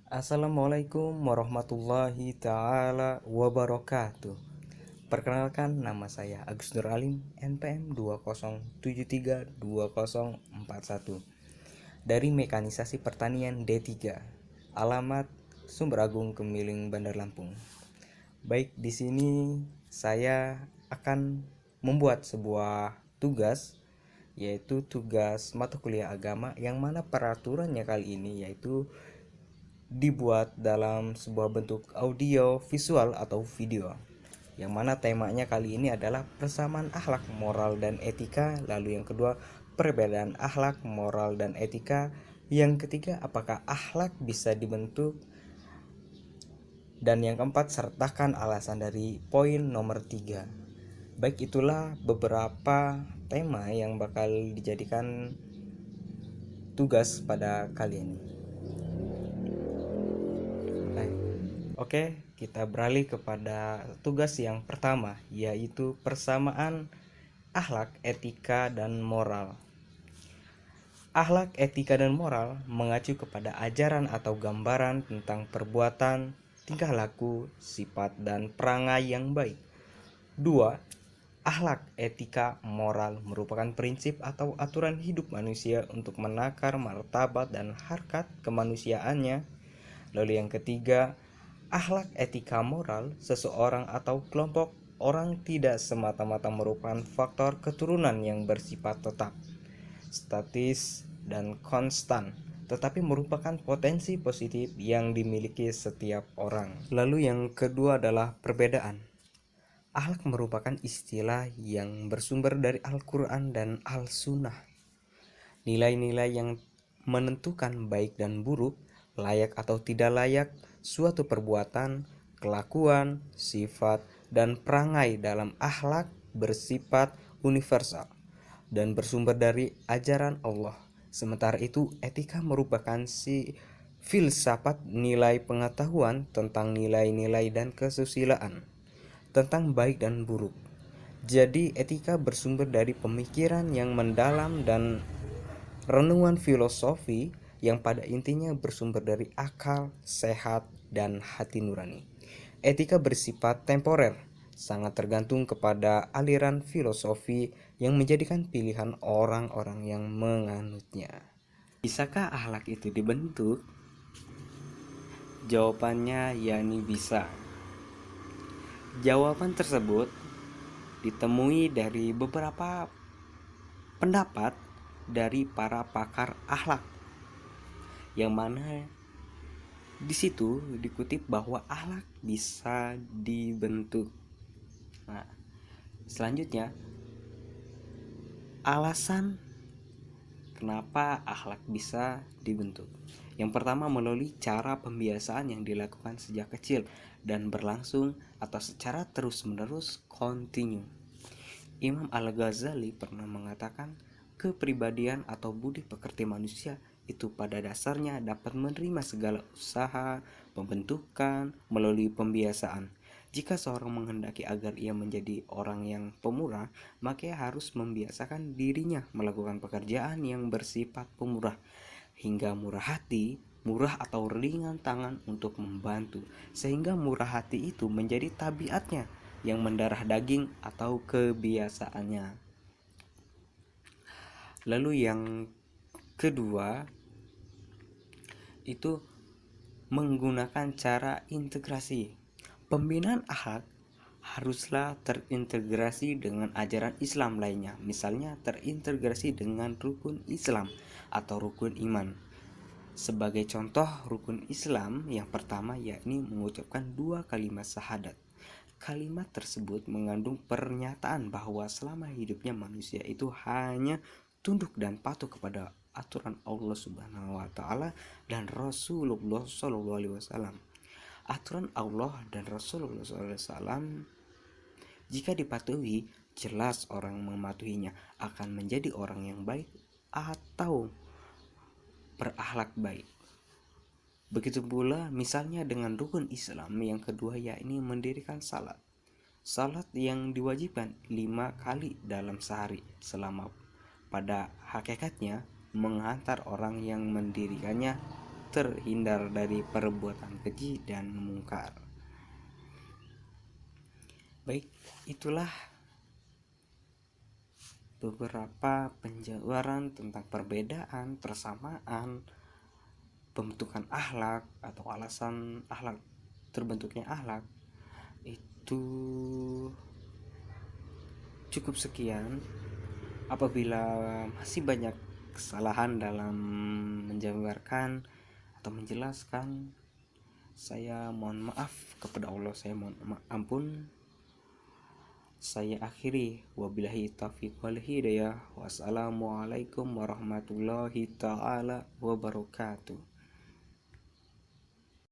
Assalamualaikum warahmatullahi taala wabarakatuh. Perkenalkan, nama saya Agus Nur Alim, NPM 20732041 dari Mekanisasi Pertanian D3, alamat Sumber Agung Kemiling, Bandar Lampung. Baik, di sini saya akan membuat sebuah tugas, yaitu tugas mata kuliah agama, yang mana peraturannya kali ini yaitu dibuat dalam sebuah bentuk audio, visual atau video. Yang mana temanya kali ini adalah persamaan akhlak, moral dan etika. Lalu yang kedua, perbedaan akhlak, moral dan etika. Yang ketiga, apakah akhlak bisa dibentuk? Dan yang keempat, sertakan alasan dari poin nomor 3. Baik, itulah beberapa tema yang bakal dijadikan tugas pada kali ini. Oke, kita beralih kepada tugas yang pertama, yaitu persamaan akhlak, etika, dan moral. Akhlak, etika, dan moral mengacu kepada ajaran atau gambaran tentang perbuatan, tingkah laku, sifat, dan perangai yang baik. 2. Akhlak, etika, moral merupakan prinsip atau aturan hidup manusia untuk menakar martabat dan harkat kemanusiaannya. Lalu yang ketiga, akhlak, etika, moral seseorang atau kelompok orang tidak semata-mata merupakan faktor keturunan yang bersifat tetap, statis, dan konstan, tetapi merupakan potensi positif yang dimiliki setiap orang. Lalu yang kedua adalah perbedaan. Akhlak merupakan istilah yang bersumber dari Al-Quran dan Al-Sunnah. Nilai-nilai yang menentukan baik dan buruk, layak atau tidak layak suatu perbuatan, kelakuan, sifat, dan perangai dalam akhlak bersifat universal dan bersumber dari ajaran Allah. Sementara itu, etika merupakan filsafat nilai pengetahuan tentang nilai-nilai dan kesusilaan, tentang baik dan buruk. Jadi, etika bersumber dari pemikiran yang mendalam dan renungan filosofi yang pada intinya bersumber dari akal sehat dan hati nurani. Etika bersifat temporer, sangat tergantung kepada aliran filosofi yang menjadikan pilihan orang-orang yang menganutnya. Bisakah akhlak itu dibentuk? Jawabannya yakni bisa. Jawaban tersebut ditemui dari beberapa pendapat dari para pakar akhlak, yang mana di situ dikutip bahwa akhlak bisa dibentuk. Nah, selanjutnya, alasan kenapa akhlak bisa dibentuk. Yang pertama, melalui cara pembiasaan yang dilakukan sejak kecil dan berlangsung atau secara terus-menerus kontinu. Imam Al-Ghazali pernah mengatakan, kepribadian atau budi pekerti manusia itu pada dasarnya dapat menerima segala usaha pembentukan melalui pembiasaan. Jika seorang menghendaki agar ia menjadi orang yang pemurah, maka ia harus membiasakan dirinya melakukan pekerjaan yang bersifat pemurah, hingga murah hati, murah atau ringan tangan untuk membantu, sehingga murah hati itu menjadi tabiatnya yang mendarah daging atau kebiasaannya. Lalu yang kedua itu menggunakan cara integrasi. Pembinaan akhlak haruslah terintegrasi dengan ajaran Islam lainnya, misalnya terintegrasi dengan rukun Islam atau rukun iman. Sebagai contoh, rukun Islam yang pertama yakni mengucapkan 2 kalimat syahadat. Kalimat tersebut mengandung pernyataan bahwa selama hidupnya manusia itu hanya tunduk dan patuh kepada aturan Allah Subhanahu wa taala dan Rasulullah sallallahu alaihi wasallam. Aturan Allah dan Rasulullah SAW jika dipatuhi, jelas orang mematuhinya akan menjadi orang yang baik atau berakhlak baik. Begitu pula misalnya dengan rukun Islam yang kedua, yakni mendirikan salat. Salat yang diwajibkan 5 kali dalam sehari, selama pada hakikatnya menghantar orang yang mendirikannya terhindar dari perbuatan keji dan mungkar. Baik, itulah beberapa penjabaran tentang perbedaan, persamaan, pembentukan akhlak atau alasan akhlak terbentuknya akhlak. Itu cukup sekian. Apabila masih banyak kesalahan dalam menjabarkan atau menjelaskan, saya mohon maaf kepada Allah, saya mohon ampun. Saya akhiri, wabillahi taufiq wal hidayah. Wassalamualaikum warahmatullahi taala wabarakatuh.